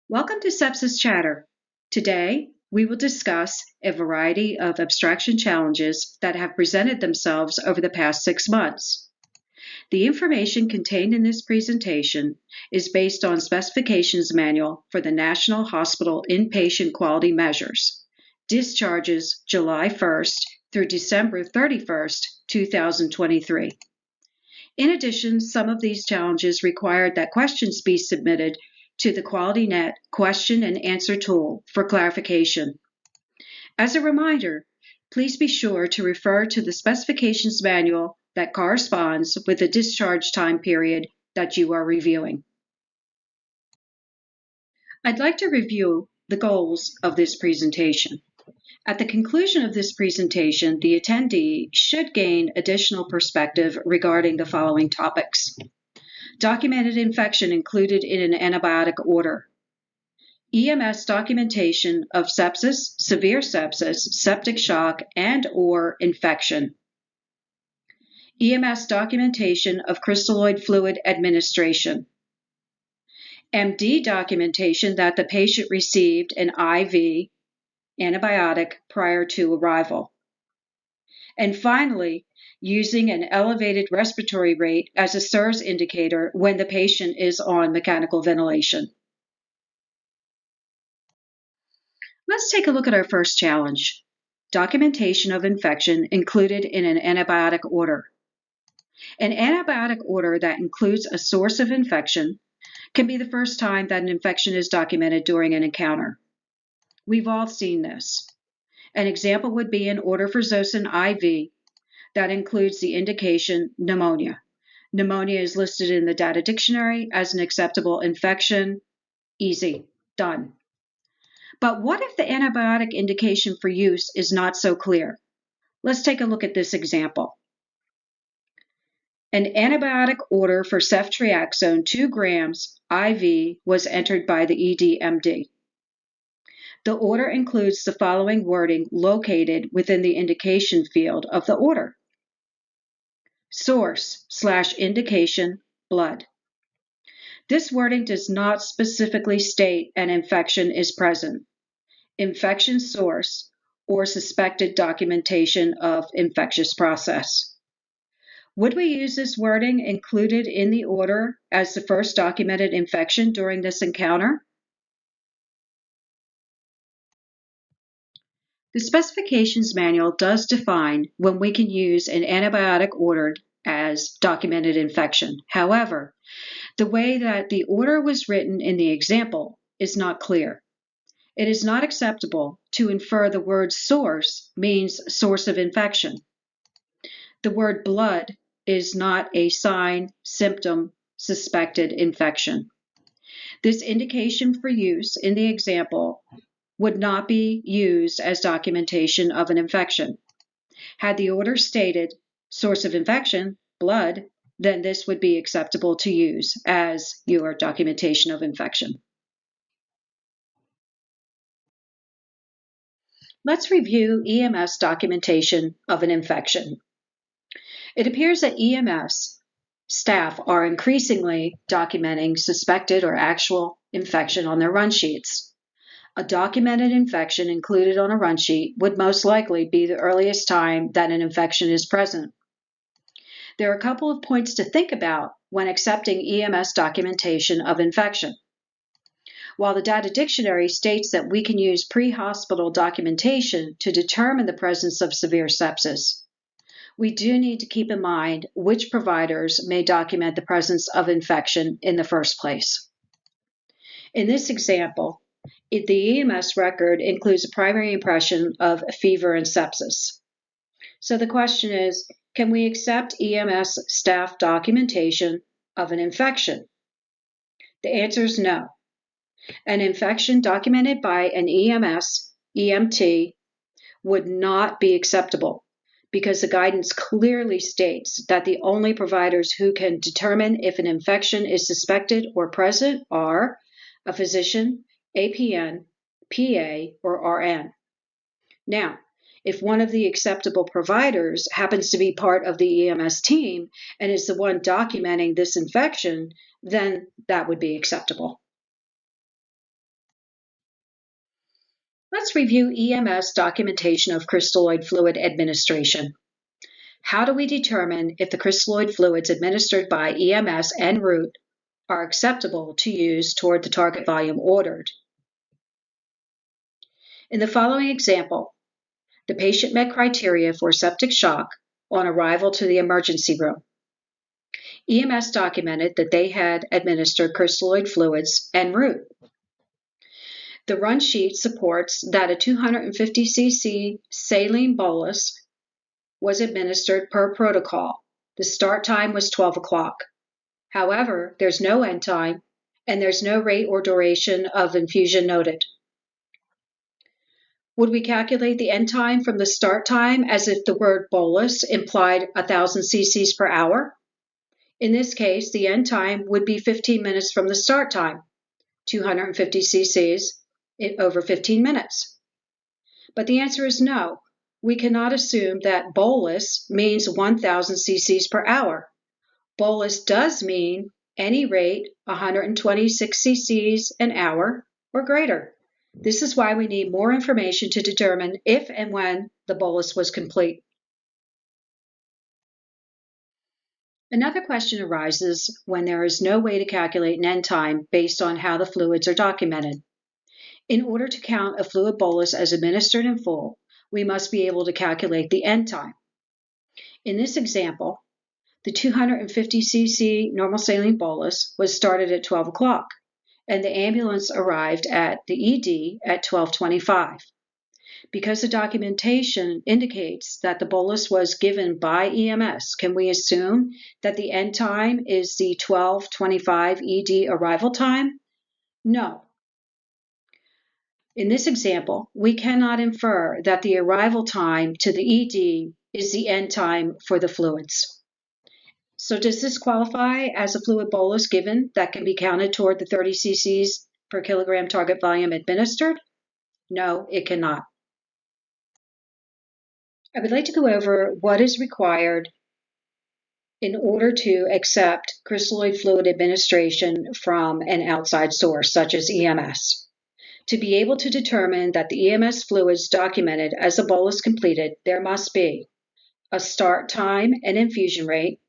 Welcome to Sepsis Chatter. Today, we will discuss a variety of abstraction challenges that have presented themselves over the past 6 months. The information contained in this presentation is based on Specifications Manual for the National Hospital Inpatient Quality Measures, discharges July 1st through December 31st, 2023. In addition, some of these challenges required that questions be submitted to the QualityNet question and answer tool for clarification. As a reminder, please be sure to refer to the specifications manual that corresponds with the discharge time period that you are reviewing. I'd like to review the goals of this presentation. At the conclusion of this presentation, the attendee should gain additional perspective regarding the following topics. Documented infection included in an antibiotic order. EMS documentation of sepsis, severe sepsis, septic shock, and/or infection. EMS documentation of crystalloid fluid administration. MD documentation that the patient received an IV antibiotic prior to arrival. And finally, using an elevated respiratory rate as a SIRS indicator when the patient is on mechanical ventilation. Let's take a look at our first challenge, documentation of infection included in an antibiotic order. An antibiotic order that includes a source of infection can be the first time that an infection is documented during an encounter. We've all seen this. An example would be an order for Zosyn IV that includes the indication pneumonia. Pneumonia is listed in the data dictionary as an acceptable infection. Easy, done. But what if the antibiotic indication for use is not so clear? Let's take a look at this example. An antibiotic order for ceftriaxone 2 grams IV was entered by the EDMD. The order includes the following wording located within the indication field of the order. Source/indication, blood. This wording does not specifically state an infection is present. Infection source or suspected documentation of infectious process. Would we use this wording included in the order as the first documented infection during this encounter? The Specifications Manual does define when we can use an antibiotic ordered as documented infection. However, the way that the order was written in the example is not clear. It is not acceptable to infer the word source means source of infection. The word blood is not a sign, symptom, suspected infection. This indication for use in the example would not be used as documentation of an infection. Had the order stated source of infection, blood, then this would be acceptable to use as your documentation of infection. Let's review EMS documentation of an infection. It appears that EMS staff are increasingly documenting suspected or actual infection on their run sheets. A documented infection included on a run sheet would most likely be the earliest time that an infection is present. There are a couple of points to think about when accepting EMS documentation of infection. While the data dictionary states that we can use pre-hospital documentation to determine the presence of severe sepsis, we do need to keep in mind which providers may document the presence of infection in the first place. In this example, the EMS record includes a primary impression of fever and sepsis. So the question is, can we accept EMS staff documentation of an infection? The answer is no. An infection documented by an EMS, EMT, would not be acceptable because the guidance clearly states that the only providers who can determine if an infection is suspected or present are a physician, APN, PA, or RN. Now, if one of the acceptable providers happens to be part of the EMS team and is the one documenting this infection, then that would be acceptable. Let's review EMS documentation of crystalloid fluid administration. How do we determine if the crystalloid fluids administered by EMS en route are acceptable to use toward the target volume ordered? In the following example, the patient met criteria for septic shock on arrival to the emergency room. EMS documented that they had administered crystalloid fluids en route. The run sheet supports that a 250 cc saline bolus was administered per protocol. The start time was 12 o'clock. However, there's no end time, and there's no rate or duration of infusion noted. Would we calculate the end time from the start time as if the word bolus implied 1,000 cc's per hour? In this case, the end time would be 15 minutes from the start time, 250 cc's over 15 minutes. But the answer is no. We cannot assume that bolus means 1,000 cc's per hour. Bolus does mean any rate 126 cc's an hour or greater. This is why we need more information to determine if and when the bolus was complete. Another question arises when there is no way to calculate an end time based on how the fluids are documented. In order to count a fluid bolus as administered in full, we must be able to calculate the end time. In this example, the 250 cc normal saline bolus was started at 12 o'clock, and the ambulance arrived at the ED at 12:25. Because the documentation indicates that the bolus was given by EMS, can we assume that the end time is the 12:25 ED arrival time? No. In this example, we cannot infer that the arrival time to the ED is the end time for the fluids. So does this qualify as a fluid bolus given that can be counted toward the 30 cc's per kilogram target volume administered? No, it cannot. I would like to go over what is required in order to accept crystalloid fluid administration from an outside source, such as EMS. To be able to determine that the EMS fluids documented as a bolus completed, there must be a start time and infusion rate,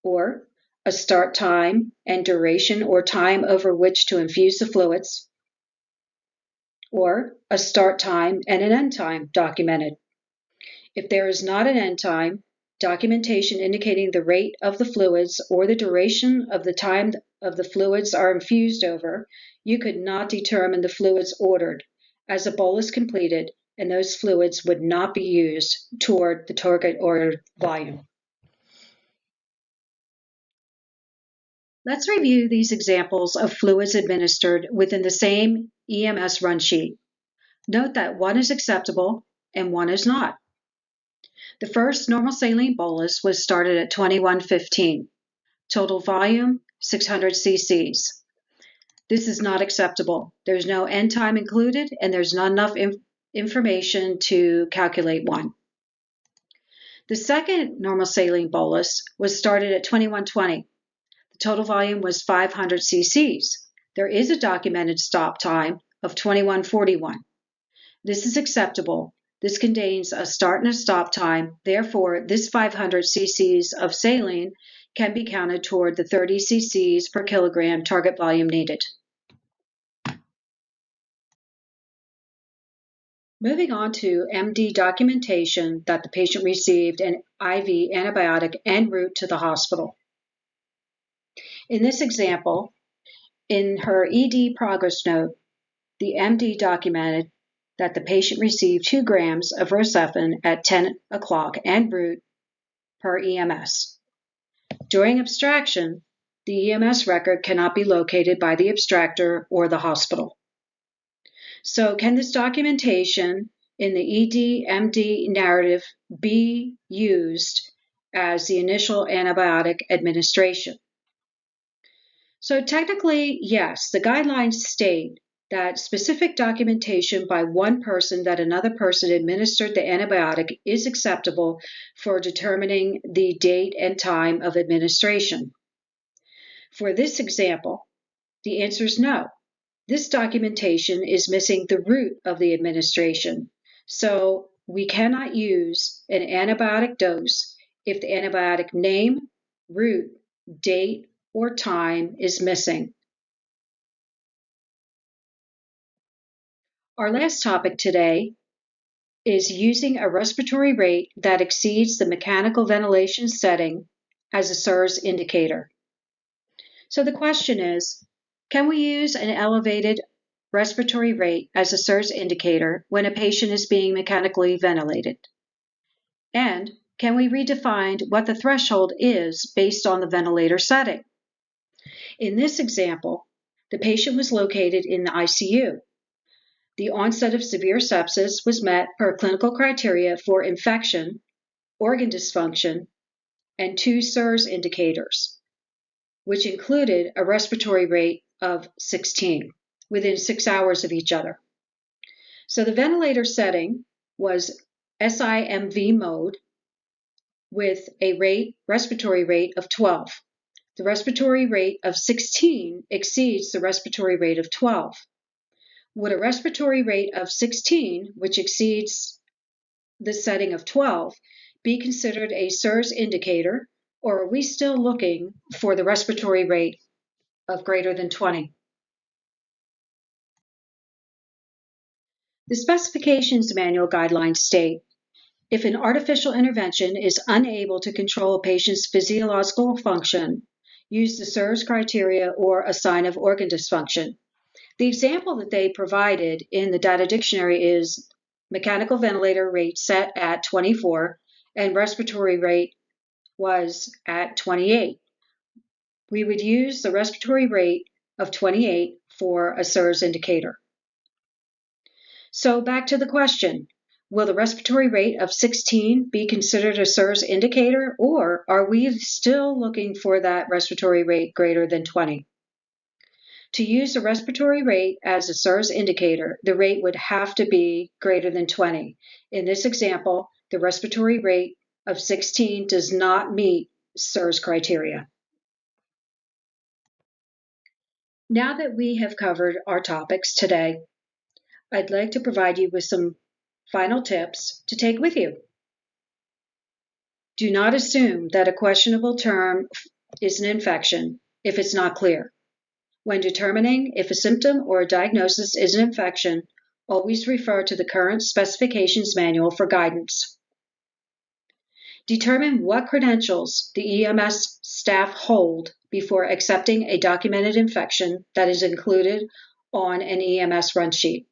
or a start time and duration or time over which to infuse the fluids, or a start time and an end time documented. If there is not an end time, documentation indicating the rate of the fluids or the duration of the time of the fluids are infused over, you could not determine the fluids ordered as a bolus completed, and those fluids would not be used toward the target ordered volume. Let's review these examples of fluids administered within the same EMS run sheet. Note that one is acceptable and one is not. The first normal saline bolus was started at 21:15. Total volume, 600 cc's. This is not acceptable. There's no end time included, and there's not enough information to calculate one. The second normal saline bolus was started at 21:20. The total volume was 500 cc's. There is a documented stop time of 21:41. This is acceptable. This contains a start and a stop time. Therefore, this 500 cc's of saline can be counted toward the 30 cc's per kilogram target volume needed. Moving on to MD documentation that the patient received an IV antibiotic en route to the hospital. In this example, in her ED progress note, the MD documented that the patient received 2 grams of Rocephin at 10 o'clock en route per EMS. During abstraction, the EMS record cannot be located by the abstractor or the hospital. So can this documentation in the ED-MD narrative be used as the initial antibiotic administration? So technically, yes, the guidelines state that specific documentation by one person that another person administered the antibiotic is acceptable for determining the date and time of administration. For this example, the answer is no. This documentation is missing the route of the administration, so we cannot use an antibiotic dose if the antibiotic name, route, date, or time is missing. Our last topic today is using a respiratory rate that exceeds the mechanical ventilation setting as a SIRS indicator. So the question is, can we use an elevated respiratory rate as a SIRS indicator when a patient is being mechanically ventilated? And can we redefine what the threshold is based on the ventilator setting? In this example, the patient was located in the ICU. The onset of severe sepsis was met per clinical criteria for infection, organ dysfunction, and 2 SIRS indicators, which included a respiratory rate of 16 within 6 hours of each other. So the ventilator setting was SIMV mode with a respiratory rate of 12. The respiratory rate of 16 exceeds the respiratory rate of 12. Would a respiratory rate of 16, which exceeds the setting of 12, be considered a SIRS indicator, or are we still looking for the respiratory rate of greater than 20? The Specifications Manual guidelines state, if an artificial intervention is unable to control a patient's physiological function, use the SIRS criteria or a sign of organ dysfunction. The example that they provided in the data dictionary is mechanical ventilator rate set at 24 and respiratory rate was at 28. We would use the respiratory rate of 28 for a SIRS indicator. So back to the question, will the respiratory rate of 16 be considered a SIRS indicator, or are we still looking for that respiratory rate greater than 20? To use the respiratory rate as a SIRS indicator, the rate would have to be greater than 20. In this example, the respiratory rate of 16 does not meet SIRS criteria. Now that we have covered our topics today, I'd like to provide you with some final tips to take with you. Do not assume that a questionable term is an infection if it's not clear. When determining if a symptom or a diagnosis is an infection, always refer to the current Specifications Manual for guidance. Determine what credentials the EMS staff hold before accepting a documented infection that is included on an EMS run sheet.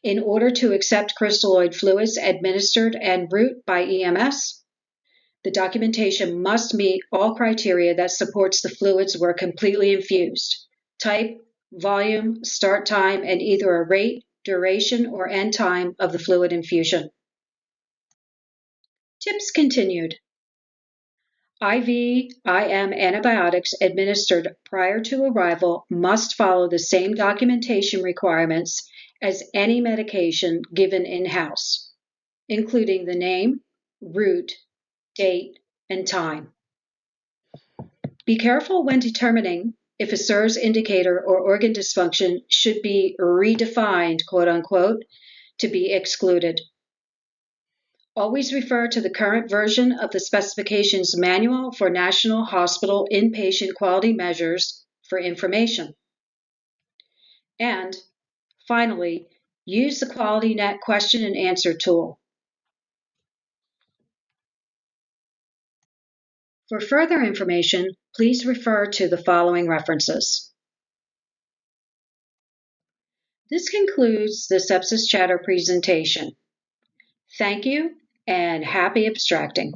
In order to accept crystalloid fluids administered en route by EMS, the documentation must meet all criteria that supports the fluids were completely infused: type, volume, start time, and either a rate, duration, or end time of the fluid infusion. Tips continued. IV/IM antibiotics administered prior to arrival must follow the same documentation requirements as any medication given in-house, including the name, route, date, and time. Be careful when determining if a SIRS indicator or organ dysfunction should be redefined, quote unquote, to be excluded. Always refer to the current version of the Specifications Manual for National Hospital Inpatient Quality Measures for information. And finally, use the QualityNet question and answer tool. For further information, please refer to the following references. This concludes the Sepsis Chatter presentation. Thank you and happy abstracting.